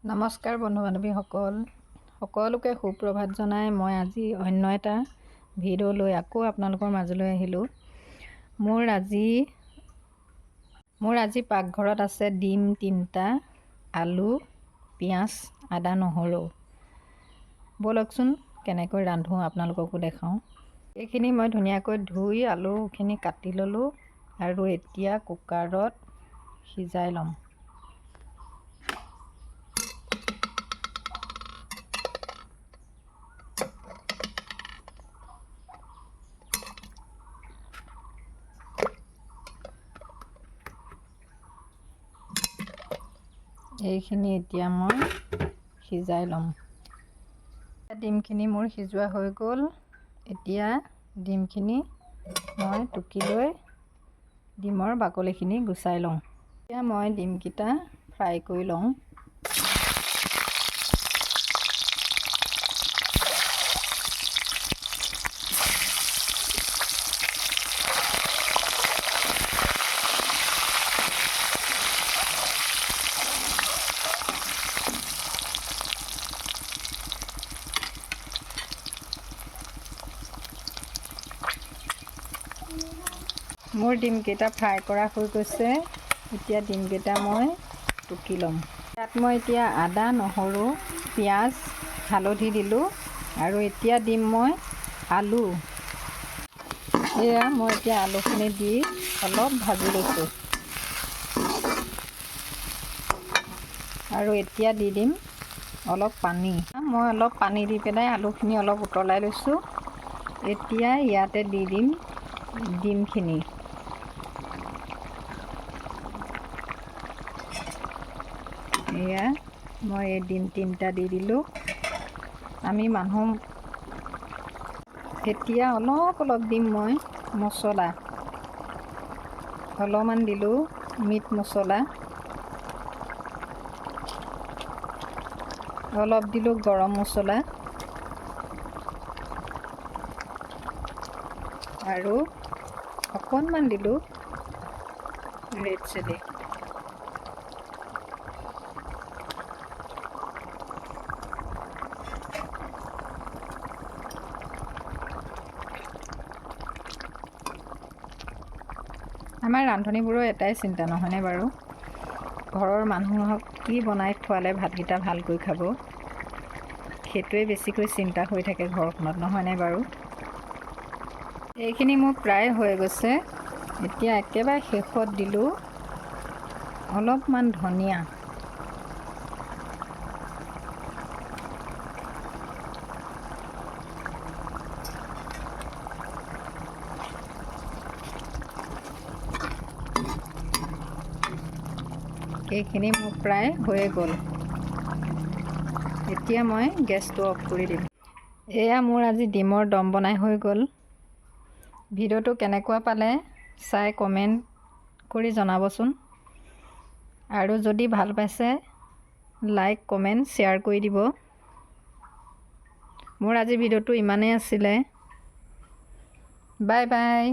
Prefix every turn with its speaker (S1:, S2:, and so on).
S1: নমস্কাৰ বন্ধু বান্ধৱীসকল, সকলোকে সুপ্ৰভাত জনাই মই আজি অন্য এটা ভিডিঅ' লৈ আকৌ আপোনালোকৰ মাজলৈ আহিলোঁ। মোৰ আজি পাকঘৰত আছে ডিম 3টা, আলু, পিঁয়াজ, আদা, নহৰু। ব'লকচোন কেনেকৈ ৰান্ধোঁ আপোনালোককো দেখাওঁ। এইখিনি মই ধুনীয়াকৈ ধুই আলুখিনি কাটি ল'লোঁ আৰু এতিয়া কুকাৰত সিজাই ল'ম। এইখিনি এতিয়া মই সিজাই ল'ম। ডিমখিনি মোৰ সিজোৱা হৈ গ'ল। এতিয়া ডিমখিনি মই টুকি লৈ ডিমৰ বাকলিখিনি গুচাই লওঁ। এতিয়া মই ডিমকেইটা ফ্ৰাই কৰি লওঁ। মোৰ ডিমকেইটা ফ্ৰাই কৰা হৈ গৈছে। এতিয়া ডিমকেইটা মই টুকি ল'ম। তাত মই এতিয়া আদা, নহৰু, পিঁয়াজ, হালধি দিলোঁ আৰু এতিয়া দিম মই আলু। এয়া মই এতিয়া আলুখিনি দি অলপ ভাজি লৈছোঁ আৰু এতিয়া দি দিম অলপ পানী। মই অলপ পানী দি পেলাই আলুখিনি অলপ উতলাই লৈছোঁ। এতিয়া ইয়াতে দি দিম ডিমখিনি। এয়া মই এই ডিম 3টা দি দিলোঁ। আমি মানুহ। এতিয়া অলপ দিম মই মছলা। অলপমান দিলোঁ মিট মছলা, অলপ দিলোঁ গৰম মছলা আৰু অকণমান দিলোঁ ৰেড চিলি। আমাৰ ৰান্ধনীবোৰৰ এটাই চিন্তা নহয়নে বাৰু? ঘৰৰ মানুহক কি বনাই খোৱালে ভাতকেইটা ভালকৈ খাব, সেইটোৱে বেছিকৈ চিন্তা হৈ থাকে ঘৰখনত, নহয়নে বাৰু? এইখিনি মোৰ প্ৰায় হৈ গৈছে। এতিয়া একেবাৰে শেষত দিলোঁ অলপমান ধনিয়া। এইখিনি মোৰ প্ৰায় হৈয়ে গ'ল। এতিয়া মই গেছটো অফ কৰি দিম। এয়া মোৰ আজি ডিমৰ দম বনাই হৈ গ'ল। ভিডিঅ'টো কেনেকুৱা পালে চাই কমেণ্ট কৰি জনাবচোন। আৰু যদি ভাল পাইছে লাইক, কমেণ্ট, শ্বেয়াৰ কৰি দিব। মোৰ আজি ভিডিঅ'টো ইমানেই আছিলে। Bye bye.